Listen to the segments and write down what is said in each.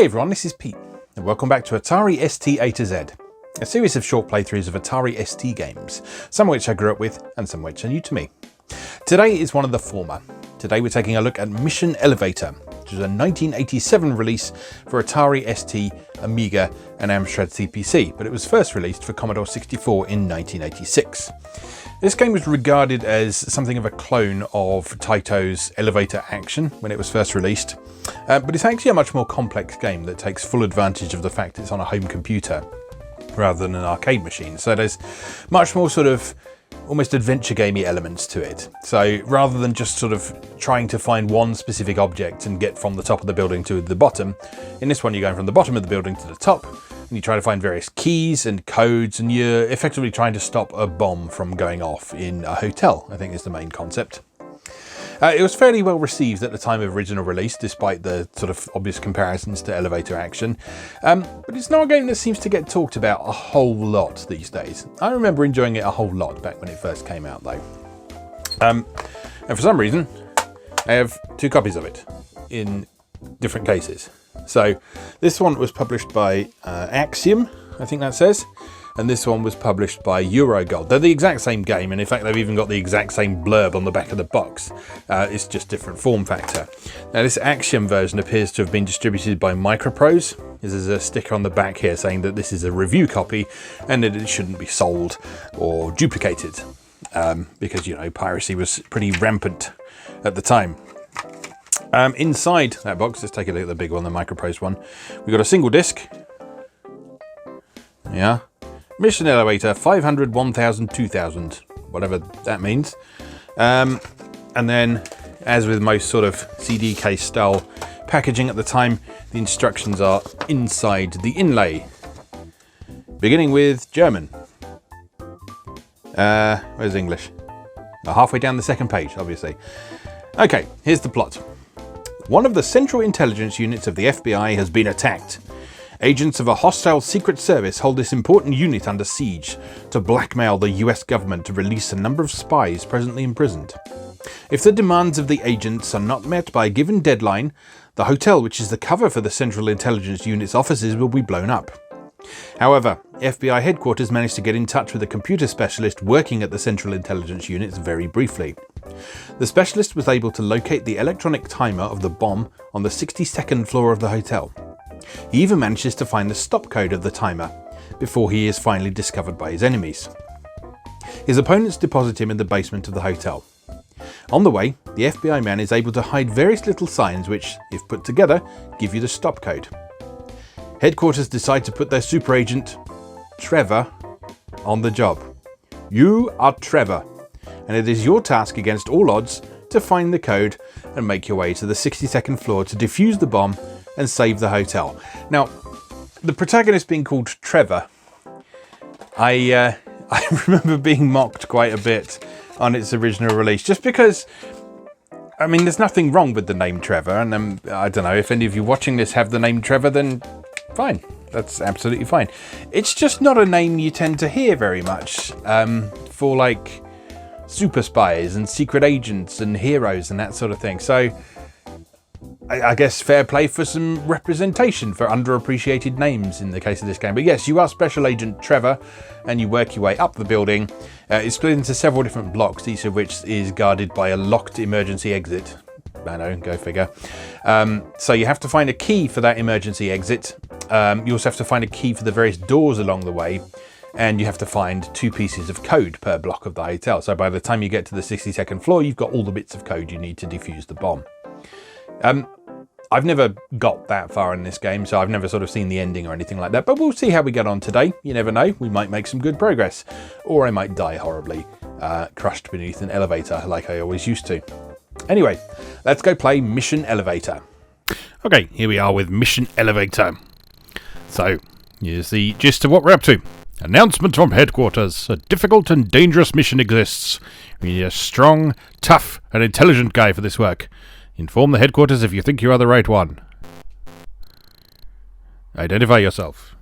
everyone, this is Pete, and welcome back to Atari ST A to Z, a series of short playthroughs of Atari ST games, some of which I grew up with and some of which are new to me. Today is one of the former. Today we're taking a look at Mission Elevator, which is a 1987 release for Atari ST, Amiga and Amstrad CPC, but it was first released for Commodore 64 in 1986. This game was regarded as something of a clone of Taito's Elevator Action when it was first released, but it's actually a much more complex game that takes full advantage of the fact it's on a home computer rather than an arcade machine. So there's much more sort of almost adventure gamey elements to it. So rather than just sort of trying to find one specific object and get from the top of the building to the bottom, in this one you're going from the bottom of the building to the top, and you try to find various keys and codes, and you're effectively trying to stop a bomb from going off in a hotel, I think is the main concept. It was fairly well received at the time of original release, despite the sort of obvious comparisons to Elevator Action. But it's not a game that seems to get talked about a whole lot these days. I remember enjoying it a whole lot back when it first came out though. And for some reason, I have two copies of it in different cases. So this one was published by Axiom, I think that says. And this one was published by Eurogold. They're the exact same game, and in fact they've even got the exact same blurb on the back of the box. It's just different form factor. Now this Axiom version appears to have been distributed by Microprose. There's a sticker on the back here saying that this is a review copy and that it shouldn't be sold or duplicated, because, you know, piracy was pretty rampant at the time. Inside that box, let's take a look at the big one, the Microprose one. We've got a single disc. Yeah. Mission Elevator 500, 1000, 2000, whatever that means. And then, as with most sort of CD case style packaging at the time, the instructions are inside the inlay. Beginning with German. Where's English? Halfway down the second page, obviously. Okay, here's the plot. One of the central intelligence units of the FBI has been attacked. Agents of a hostile secret service hold this important unit under siege to blackmail the US government to release a number of spies presently imprisoned. If the demands of the agents are not met by a given deadline, the hotel which is the cover for the Central Intelligence Unit's offices will be blown up. However, FBI headquarters managed to get in touch with a computer specialist working at the Central Intelligence Unit very briefly. The specialist was able to locate the electronic timer of the bomb on the 62nd floor of the hotel. He even manages to find the stop code of the timer before he is finally discovered by his enemies. His opponents deposit him in the basement of the hotel. On the way, the FBI man is able to hide various little signs which, if put together, give you the stop code. Headquarters decide to put their super agent, Trevor, on the job. You are Trevor, and it is your task against all odds to find the code and make your way to the 62nd floor to defuse the bomb and save the hotel. Now, the protagonist being called Trevor, I remember being mocked quite a bit on its original release, just because, I mean, there's nothing wrong with the name Trevor, and I don't know, if any of you watching this have the name Trevor, then fine, that's absolutely fine. It's just not a name you tend to hear very much for like super spies and secret agents and heroes and that sort of thing. So I guess fair play for some representation for underappreciated names in the case of this game. But yes, you are Special Agent Trevor, and you work your way up the building. It's split into several different blocks, each of which is guarded by a locked emergency exit. I know, go figure. So you have to find a key for that emergency exit. You also have to find a key for the various doors along the way. And you have to find 2 pieces of code per block of the hotel. So by the time you get to the 62nd floor, you've got all the bits of code you need to defuse the bomb. I've never got that far in this game, so I've never sort of seen the ending or anything like that, but we'll see how we get on today. You never know, we might make some good progress, or I might die horribly, crushed beneath an elevator like I always used to. Anyway, let's go play Mission Elevator. Okay, here we are with Mission Elevator. So, here's the gist of what we're up to. Announcement from headquarters. A difficult and dangerous mission exists. We need a strong, tough, and intelligent guy for this work. Inform the headquarters if you think you are the right one. Identify yourself.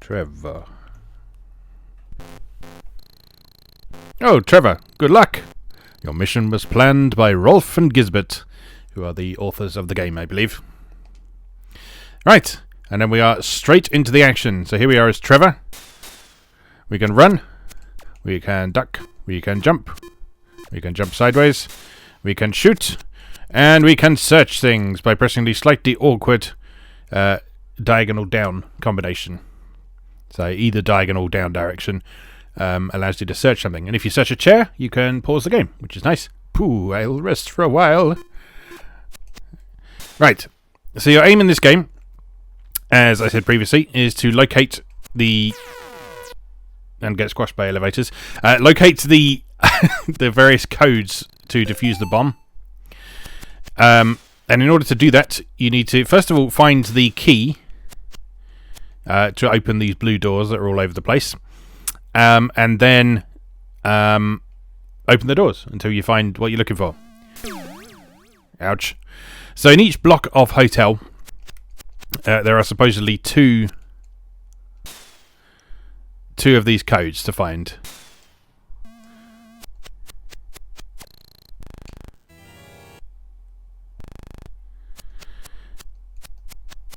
Trevor. Oh, Trevor, good luck. Your mission was planned by Rolf and Gisbert, who are the authors of the game, I believe. Right, and then we are straight into the action. So here we are as Trevor. We can run, we can duck, we can jump sideways, we can shoot, and we can search things by pressing the slightly awkward diagonal down combination. So either diagonal down direction allows you to search something. And if you search a chair, you can pause the game, which is nice. Pooh, I'll rest for a while. Right, so your aim in this game, as I said previously, is to locate the... and get squashed by elevators. Locate the the various codes to defuse the bomb. And in order to do that, you need to, first of all, find the key to open these blue doors that are all over the place. And then open the doors until you find what you're looking for. Ouch. So in each block of hotel, there are supposedly two of these codes to find.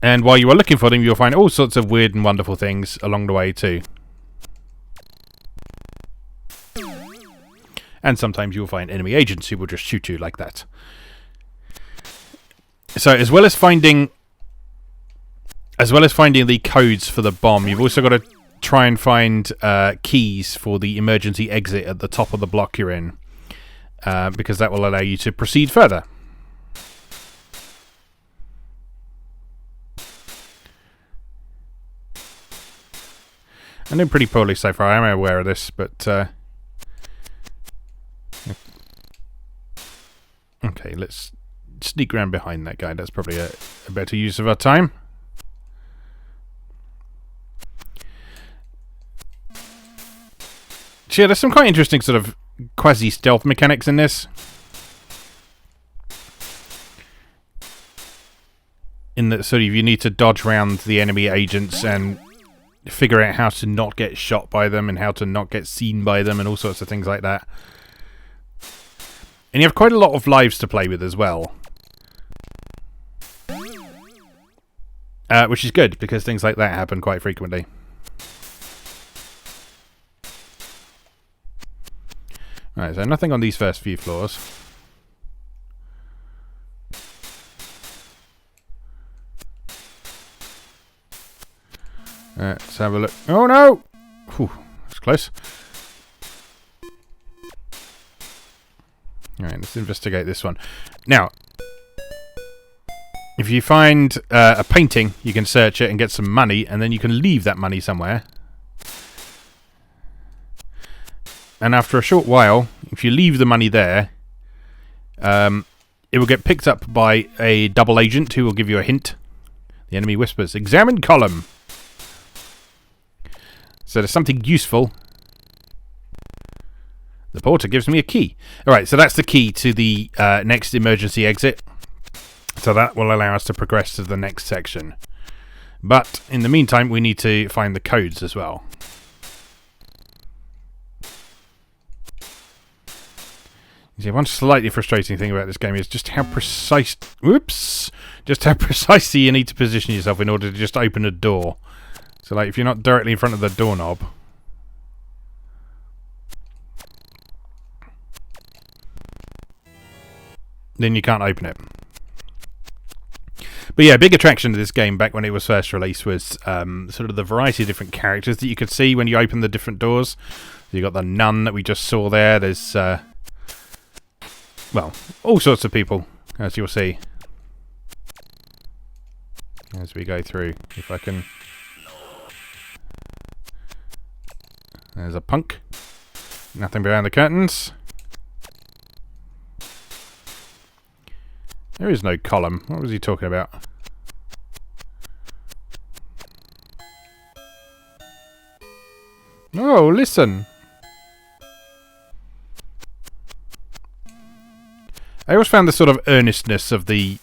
And while you are looking for them, you'll find all sorts of weird and wonderful things along the way too. And sometimes you'll find enemy agents who will just shoot you like that. So as well as finding the codes for the bomb, you've also got to try and find keys for the emergency exit at the top of the block you're in, because that will allow you to proceed further. I'm doing pretty poorly so far, I am aware of this, but okay, let's sneak around behind that guy. That's probably a better use of our time. So yeah, there's some quite interesting sort of quasi-stealth mechanics in this. In that sort of you need to dodge around the enemy agents and figure out how to not get shot by them and how to not get seen by them and all sorts of things like that. And you have quite a lot of lives to play with as well. Which is good, because things like that happen quite frequently. Right, so nothing on these first few floors. Let's have a look. Oh no! Whew, that's close. Alright, let's investigate this one. Now, if you find a painting, you can search it and get some money, and then you can leave that money somewhere. And after a short while, if you leave the money there, it will get picked up by a double agent who will give you a hint. The enemy whispers, "Examine column." So there's something useful. The porter gives me a key. Alright, so that's the key to the next emergency exit. So that will allow us to progress to the next section. But in the meantime, we need to find the codes as well. You see, one slightly frustrating thing about this game is just how precise... Whoops! Just how precisely you need to position yourself in order to just open a door. So, like, if you're not directly in front of the doorknob... then you can't open it. But yeah, a big attraction to this game back when it was first released was sort of the variety of different characters that you could see when you open the different doors. You got the nun that we just saw there. There's, well, all sorts of people, as you'll see. As we go through, if I can... There's a punk. Nothing behind the curtains. There is no column. What was he talking about? Oh, listen. I always found the sort of earnestness of the...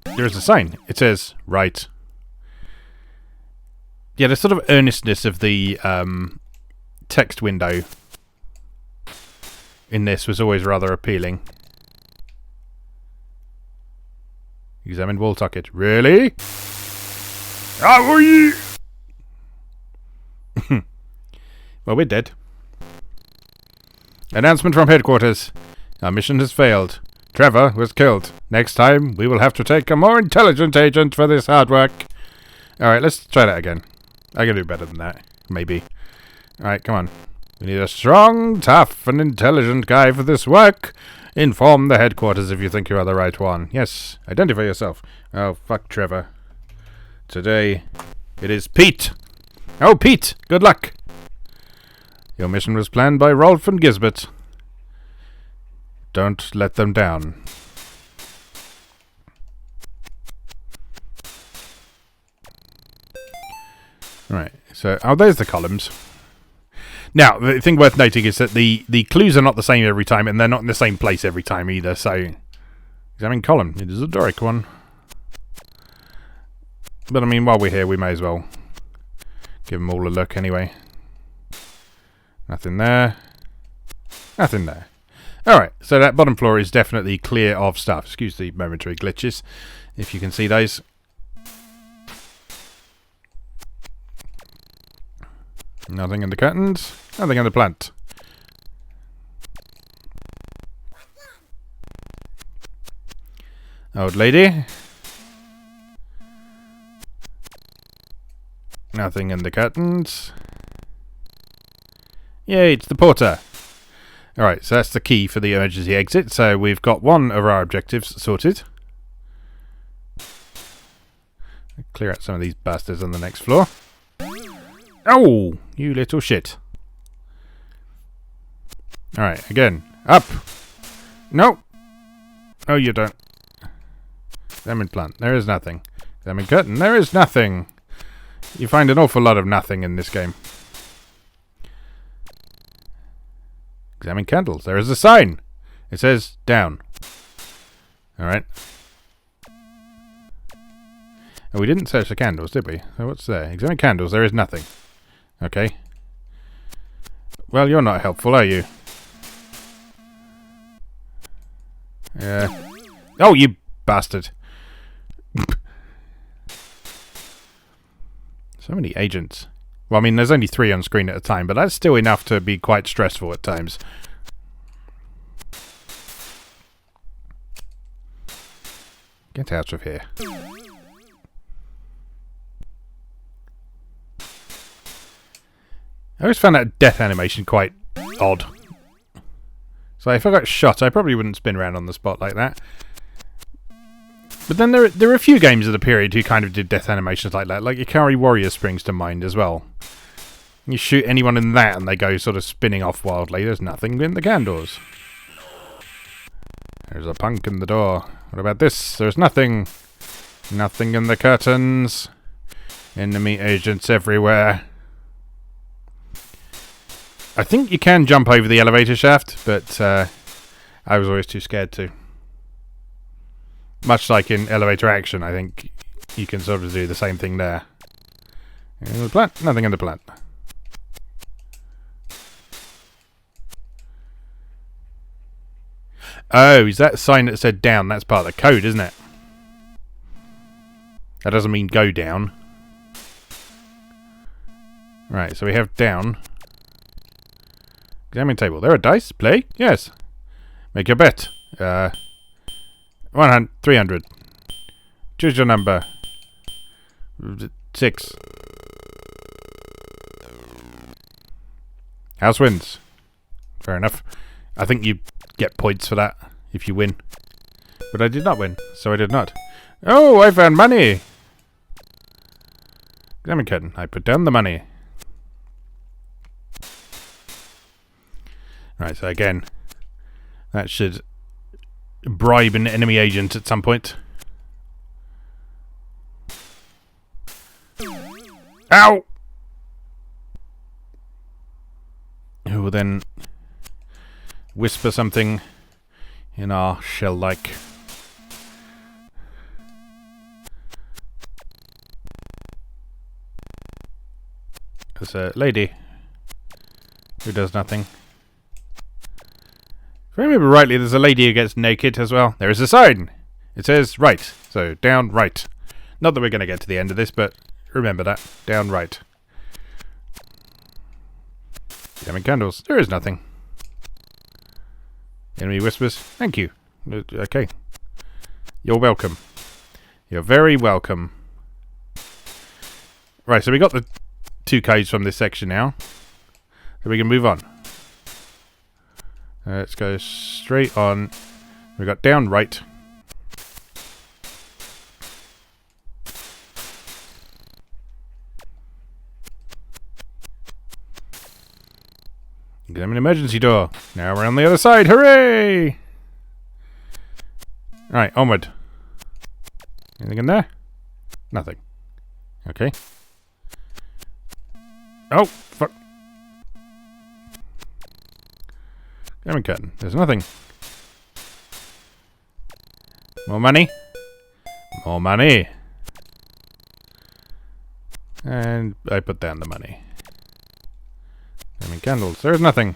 There is a sign. It says, right. Yeah, the sort of earnestness of the text window in this was always rather appealing. Examine wall socket. Really? How are you? Well, we're dead. Announcement from headquarters. Our mission has failed. Trevor was killed. Next time, we will have to take a more intelligent agent for this hard work. Alright, let's try that again. I can do better than that. Maybe. Alright, come on. We need a strong, tough, and intelligent guy for this work. Inform the headquarters if you think you are the right one. Yes, identify yourself. Oh, fuck Trevor. Today, it is Pete. Oh, Pete, good luck. Your mission was planned by Rolf and Gisbert. Don't let them down. Right, so, oh, there's the columns. Now, the thing worth noting is that the clues are not the same every time, and they're not in the same place every time either, so... Examine column. It is a Doric one. But, I mean, while we're here, we may as well give them all a look anyway. Nothing there. Nothing there. Alright, so that bottom floor is definitely clear of stuff. Excuse the momentary glitches, if you can see those. Nothing in the curtains. Nothing in the plant. Old lady. Nothing in the curtains. Yay, it's the porter. Alright, so that's the key for the emergency exit. So we've got one of our objectives sorted. Clear out some of these bastards on the next floor. Oh, you little shit. Alright, again. Up! No! Oh, you don't. Examine plant. There is nothing. Examine curtain. There is nothing. You find an awful lot of nothing in this game. Examine candles. There is a sign. It says down. Alright. Oh, we didn't search the candles, did we? So what's there? Examine candles. There is nothing. Okay. Well, you're not helpful, are you? Oh, you bastard. So many agents. Well, I mean, there's only 3 on screen at a time, but that's still enough to be quite stressful at times. Get out of here. I always found that death animation quite odd. So if I got shot, I probably wouldn't spin around on the spot like that. But then there are a few games of the period who kind of did death animations like that. Like Ikari Warrior springs to mind as well. You shoot anyone in that and they go sort of spinning off wildly. There's nothing in the candles. There's a punk in the door. What about this? There's nothing. Nothing in the curtains. Enemy agents everywhere. I think you can jump over the elevator shaft, but I was always too scared to. Much like in Elevator Action, I think you can sort of do the same thing there. In the plant? Nothing in the plant. Oh, is that a sign that said down? That's part of the code, isn't it? That doesn't mean go down. Right, so we have down. Examine table. There are dice. Play? Yes. Make your bet. 300. Choose your number. 6. House wins. Fair enough. I think you get points for that if you win. But I did not win, so I did not. Oh, I found money! Examine curtain. I put down the money. Right, so again, that should bribe an enemy agent at some point. Ow! Who will then whisper something in our shell-like. There's a lady who does nothing. If I remember rightly, there's a lady who gets naked as well. There is a sign. It says, right, So, down, right. Not that we're going to get to the end of this, but remember that. Down, right. Examine candles. There is nothing. Enemy whispers. Thank you. Okay. You're welcome. You're very welcome. Right, so we got the 2 codes from this section now. So we can move on. Let's go straight on. We got down, right. Examine emergency door. Now we're on the other side. Hooray! Right, onward. Anything in there? Nothing. Okay. Oh, fuck. Examine curtain. There's nothing. More money. More money. And I put down the money. Examine candles. There's nothing.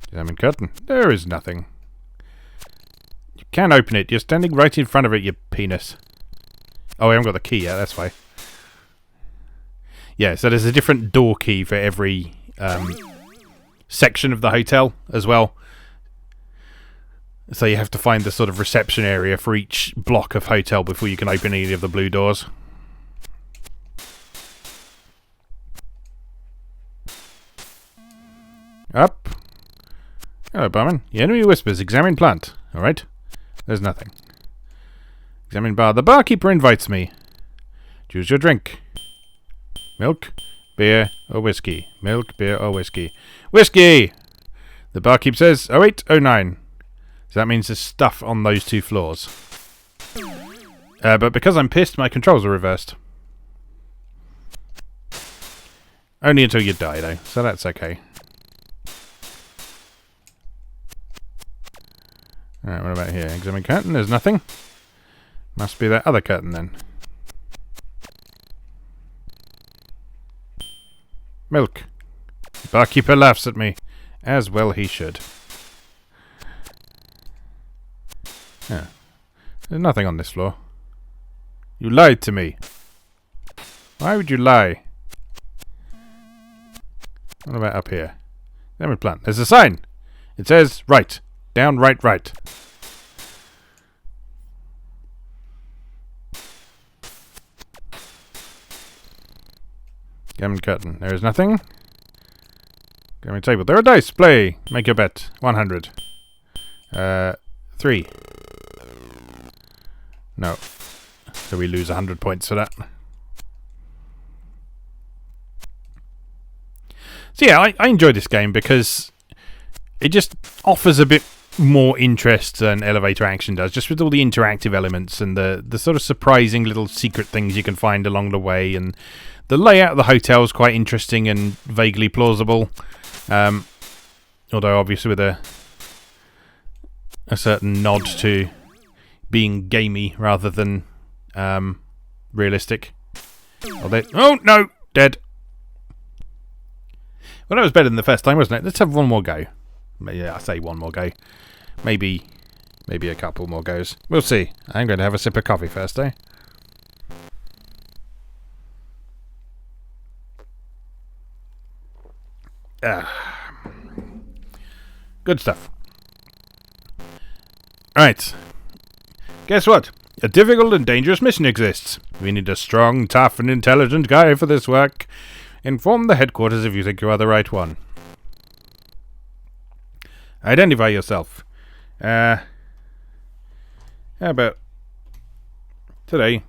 Examine curtain. There is nothing. You can't open it. You're standing right in front of it, you penis. Oh, I haven't got the key yet. That's why. Yeah, so there's a different door key for every section of the hotel as well. So you have to find the sort of reception area for each block of hotel before you can open any of the blue doors. Up. Hello, barman. The enemy whispers. Examine plant. Alright. There's nothing. Examine bar. The barkeeper invites me. Choose your drink. Milk, beer, or whiskey. Milk, beer, or whiskey. Whiskey! The barkeep says 0809. So that means there's stuff on those 2 floors. But because I'm pissed, my controls are reversed. Only until you die, though. So that's okay. Alright, what about here? Examine curtain. There's nothing. Must be that other curtain, then. Milk. The barkeeper laughs at me. As well he should. Yeah. There's nothing on this floor. You lied to me. Why would you lie? What about up here? Examine plant. There's a sign. It says right. Down, right, right. Examine curtain. There is nothing. Examine table. There are dice. Play. Make your bet. 100. 3. No. So we lose 100 points for that. So yeah, I enjoy this game because it just offers a bit more interest than Elevator Action does, just with all the interactive elements and the sort of surprising little secret things you can find along the way, and the layout of the hotel is quite interesting and vaguely plausible, although obviously with a certain nod to being gamey rather than realistic. Oh no, dead. Well, that was better than the first time, wasn't it? Let's have one more go. Yeah, I say one more go. Maybe a couple more goes. We'll see. I'm going to have a sip of coffee first, eh? Good stuff. Alright. Guess what? A difficult and dangerous mission exists. We need a strong, tough, and intelligent guy for this work. Inform the headquarters if you think you are the right one. Identify yourself. How about today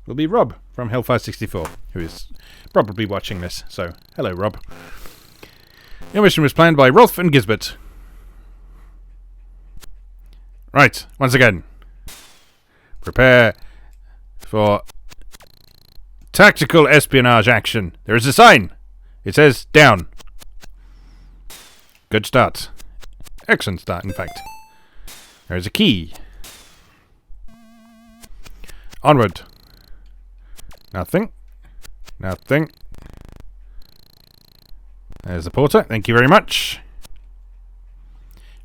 will be Rob from Hellfire 64, who is probably watching this. So, hello, Rob. Your mission was planned by Rolf and Gisbert. Right, once again. Prepare for tactical espionage action. There is a sign. It says down. Good start. Excellent start, in fact. There is a key. Onward. Nothing. Nothing. There's the porter. Thank you very much.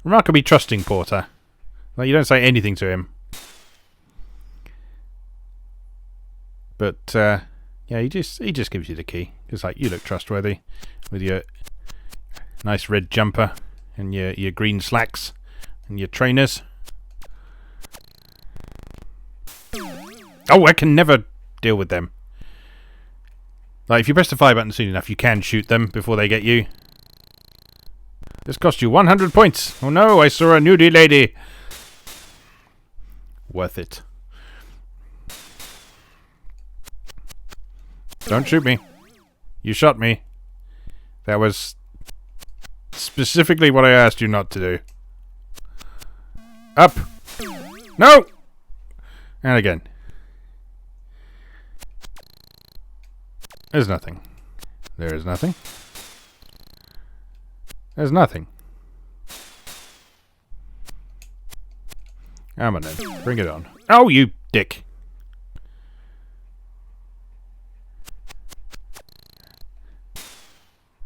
Remarkably trusting porter. Like, you don't say anything to him. But, yeah, he just gives you the key. It's like, you look trustworthy with your nice red jumper and your green slacks and your trainers. Oh, I can never deal with them. Like, if you press the fire button soon enough, you can shoot them before they get you. This cost you 100 points. Oh no, I saw a nudie lady. Worth it. Don't shoot me. You shot me. That was specifically what I asked you not to do. Up. No! And again. There's nothing. There is nothing. There's nothing. Come on then. Bring it on. Oh, you dick.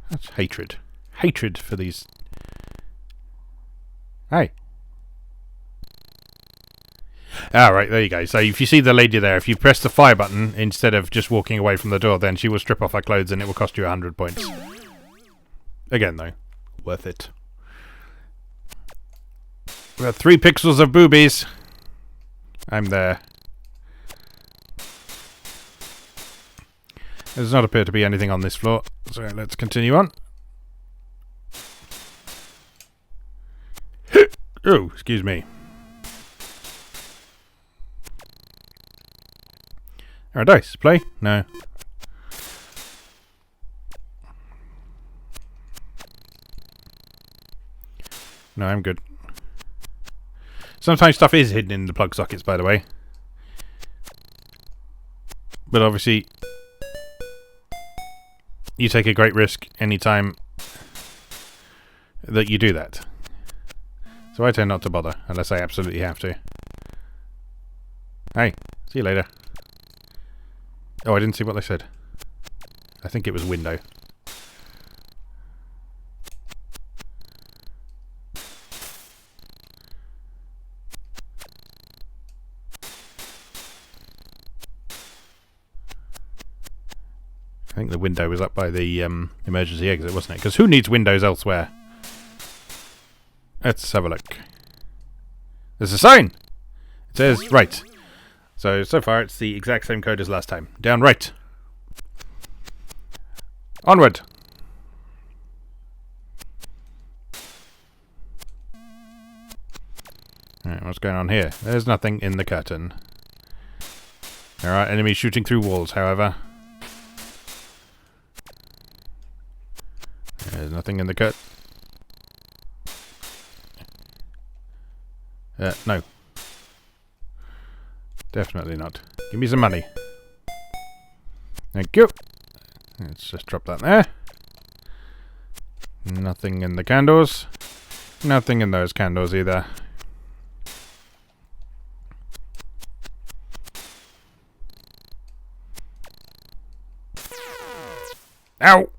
That's hatred. Hatred for these... Hey. Alright, there you go. So if you see the lady there, if you press the fire button instead of just walking away from the door, then she will strip off her clothes and it will cost you 100 points. Again, though. Worth it. We have 3 pixels of boobies. I'm there. There does not appear to be anything on this floor, so let's continue on. Oh, excuse me. Alright, dice. Play? No. No, I'm good. Sometimes stuff is hidden in the plug sockets, by the way. But obviously, you take a great risk anytime that you do that. So I tend not to bother, unless I absolutely have to. Hey, see you later. Oh, I didn't see what they said. I think it was window. I think the window was up by the emergency exit, wasn't it? Because who needs windows elsewhere? Let's have a look. There's a sign! It says right. So far it's the exact same code as last time. Down right. Onward! Alright, what's going on here? There's nothing in the curtain. There are enemies shooting through walls, however. There's nothing in the cut. No. Definitely not. Give me some money. Thank you. Let's just drop that there. Nothing in the candles. Nothing in those candles either. Ow!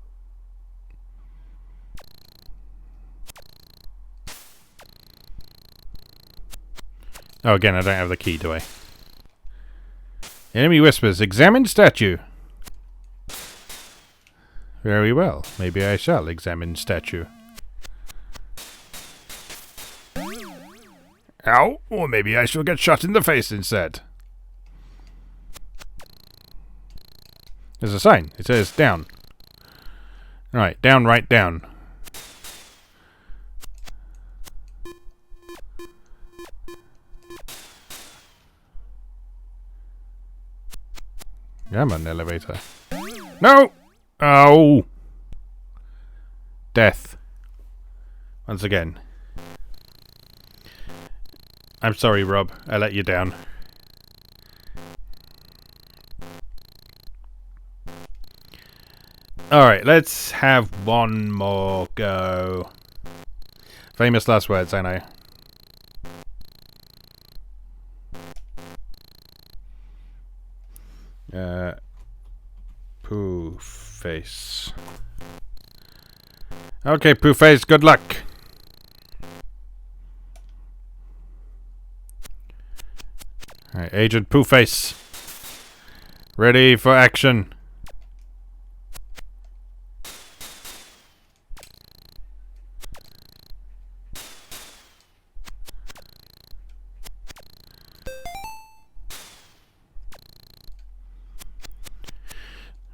Oh, again, I don't have the key, do I? Enemy whispers, examine statue. Very well. Maybe I shall examine statue. Ow! Or maybe I shall get shot in the face instead. There's a sign. It says down. Right, down, right, down. Come on, elevator. No! Oh! Death. Once again. I'm sorry, Rob. I let you down. Alright, let's have one more go. Famous last words, I know. Pooh face. Okay, Pooh face, good luck. Alright, Agent Pooface. Ready for action.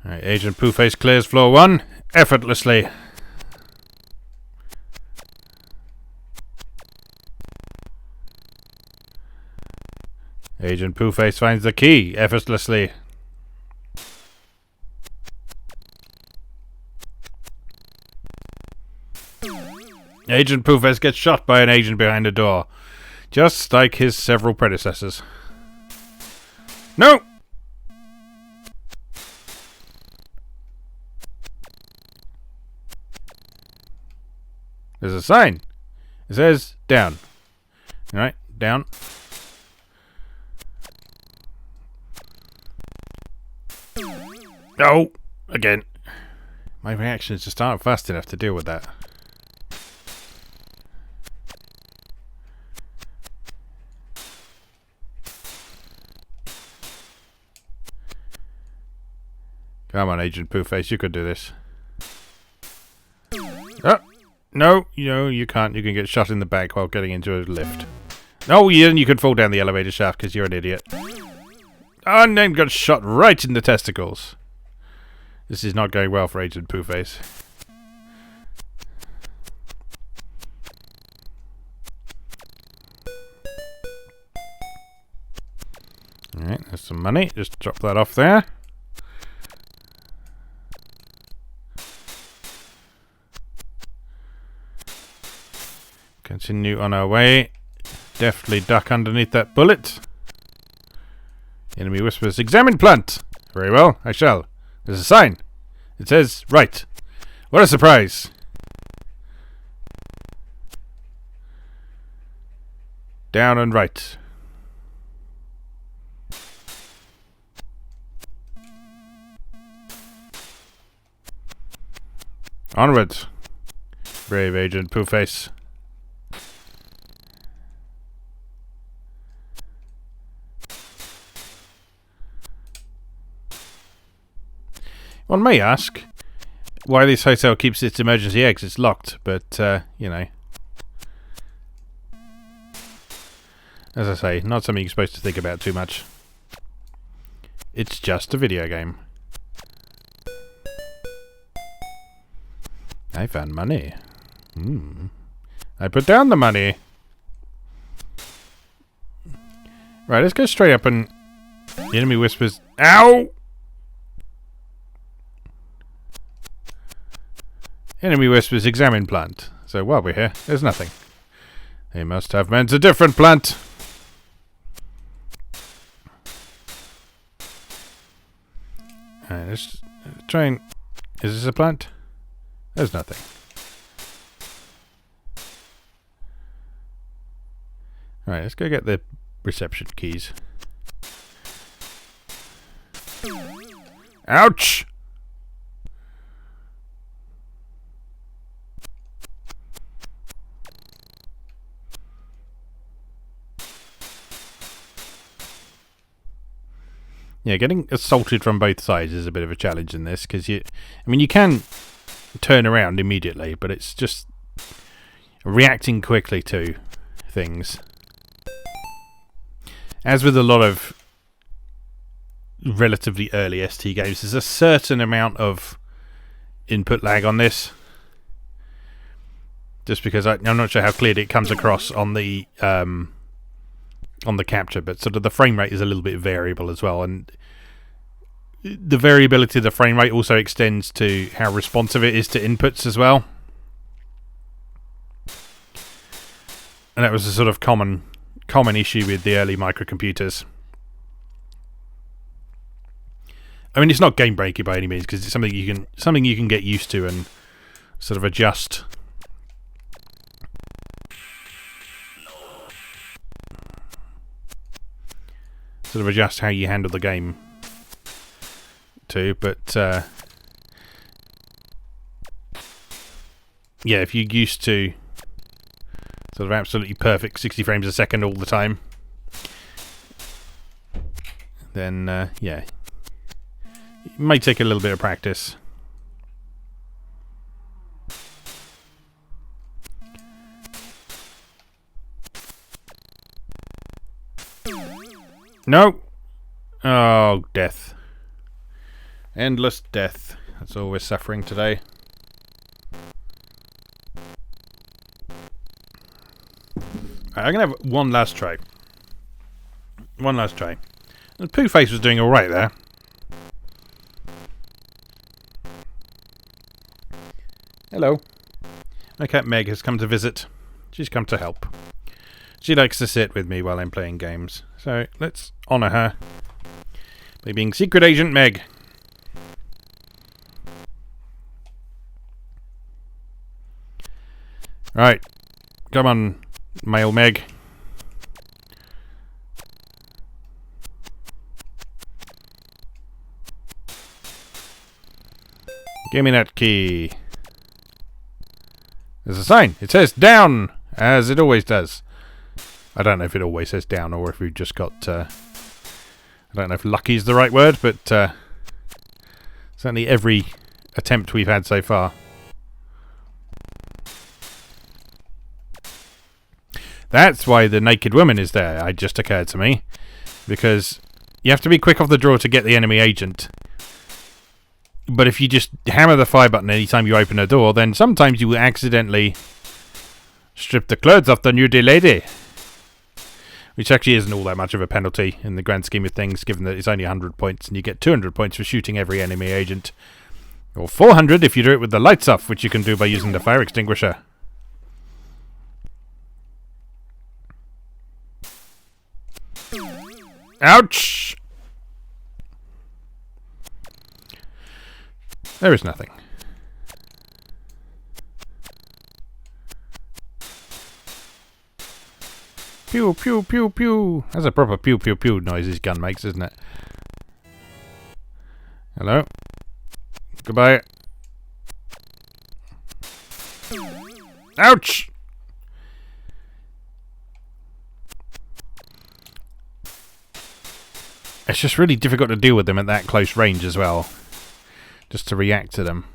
Alright, Agent Pooface clears floor 1 effortlessly. Agent Pooface finds the key effortlessly. Agent Pooface gets shot by an agent behind a door, just like his several predecessors. No! There's a sign. It says down. Alright, down. No! Again. My reactions just aren't fast enough to deal with that. Come on, Agent Pooface, you could do this. Oh! No, you can't. You can get shot in the back while getting into a lift. No, you could fall down the elevator shaft because you're an idiot. Oh, and then got shot right in the testicles. This is not going well for Agent Pooface. Alright, there's some money. Just drop that off there. Continue on our way. Deftly duck underneath that bullet. Enemy whispers, examine plant! Very well, I shall. There's a sign. It says, right. What a surprise. Down and right. Onward. Brave Agent Pooface. One may ask why this hotel keeps its emergency exits locked, but, you know. As I say, not something you're supposed to think about too much. It's just a video game. I found money. I put down the money. Right, let's go straight up and... The enemy whispers, ow! Enemy whispers, examine plant. So while we're here, there's nothing. They must have meant a different plant. Alright, let's try and... Is this a plant? There's nothing. Alright, let's go get the reception keys. Ouch! Yeah, getting assaulted from both sides is a bit of a challenge in this, because you can turn around immediately, but it's just reacting quickly to things. As with a lot of relatively early ST games, there's a certain amount of input lag on this. Just because I'm not sure how clearly it comes across on the capture, but sort of the frame rate is a little bit variable as well, and the variability of the frame rate also extends to how responsive it is to inputs as well. And that was a sort of common issue with the early microcomputers. I mean, it's not game breaking by any means, because it's something you can get used to and sort of adjust. Sort of adjust how you handle the game too, but yeah, if you're used to sort of absolutely perfect 60 frames a second all the time, then yeah, it may take a little bit of practice. No! Oh, death. Endless death. That's all we're suffering today. Right, I'm going to have one last try. One last try. The Pooh Face was doing alright there. Hello. My cat Meg has come to visit. She's come to help. She likes to sit with me while I'm playing games. So let's honour her by being Secret Agent Meg. Right. Come on, male Meg. Give me that key. There's a sign. It says down, as it always does. I don't know if it always says down or if we've just got... I don't know if lucky is the right word, but certainly every attempt we've had so far. That's why the naked woman is there, it just occurred to me. Because you have to be quick off the draw to get the enemy agent. But if you just hammer the fire button anytime you open a door, then sometimes you will accidentally strip the clothes off the nudie lady. Which actually isn't all that much of a penalty in the grand scheme of things, given that it's only 100 points and you get 200 points for shooting every enemy agent. Or 400 if you do it with the lights off, which you can do by using the fire extinguisher. Ouch! There is nothing. Pew, pew, pew, pew. That's a proper pew, pew, pew noise his gun makes, isn't it? Hello? Goodbye. Ouch! It's just really difficult to deal with them at that close range as well. Just to react to them.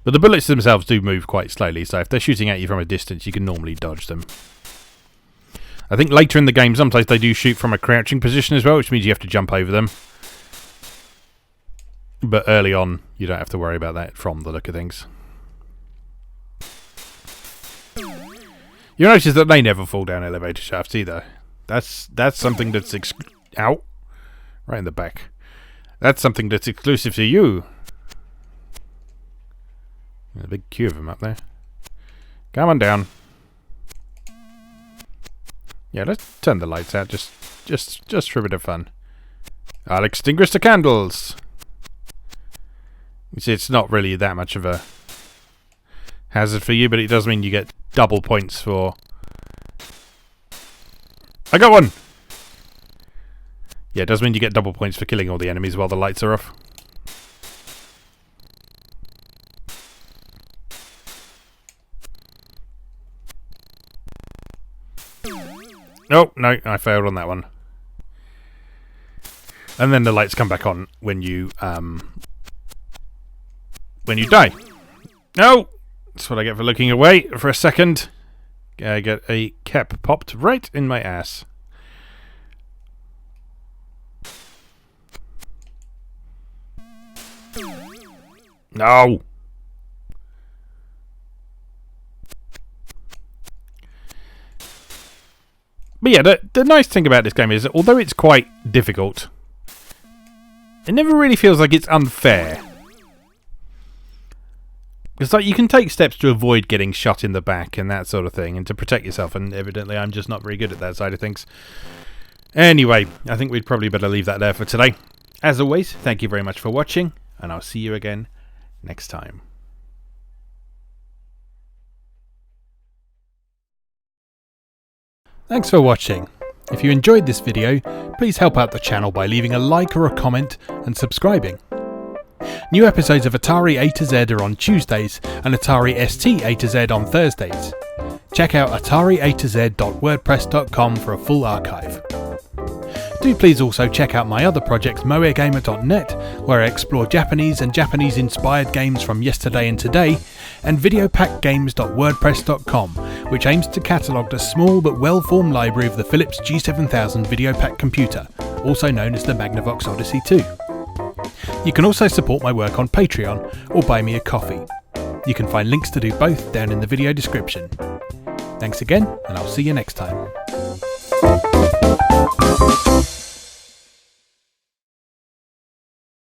But the bullets themselves do move quite slowly, so if they're shooting at you from a distance, you can normally dodge them. I think later in the game, sometimes they do shoot from a crouching position as well, which means you have to jump over them. But early on, you don't have to worry about that from the look of things. You'll notice that they never fall down elevator shafts either. That's something that's ow! Right in the back. That's something that's exclusive to you. There's a big queue of them up there. Come on down. Yeah, let's turn the lights out just for a bit of fun. I'll extinguish the candles. You see, it's not really that much of a hazard for you, but it does mean you get double points for... I got one! Yeah, it does mean you get double points for killing all the enemies while the lights are off. Oh, no, I failed on that one. And then the lights come back on when you die. No! That's what I get for looking away for a second. I get a cap popped right in my ass. No! But yeah, the nice thing about this game is that although it's quite difficult, it never really feels like it's unfair. It's like you can take steps to avoid getting shot in the back and that sort of thing, and to protect yourself, and evidently I'm just not very good at that side of things. Anyway, I think we'd probably better leave that there for today. As always, thank you very much for watching, and I'll see you again next time. Thanks for watching. If you enjoyed this video, please help out the channel by leaving a like or a comment and subscribing. New episodes of Atari A to Z are on Tuesdays and Atari ST A to Z on Thursdays. Check out atariatoz.wordpress.com for a full archive. Do please also check out my other projects moegamer.net, where I explore Japanese and Japanese-inspired games from yesterday and today, and videopackgames.wordpress.com, which aims to catalogue the small but well-formed library of the Philips G7000 Videopack computer, also known as the Magnavox Odyssey 2. You can also support my work on Patreon or buy me a coffee. You can find links to do both down in the video description. Thanks again, and I'll see you next time.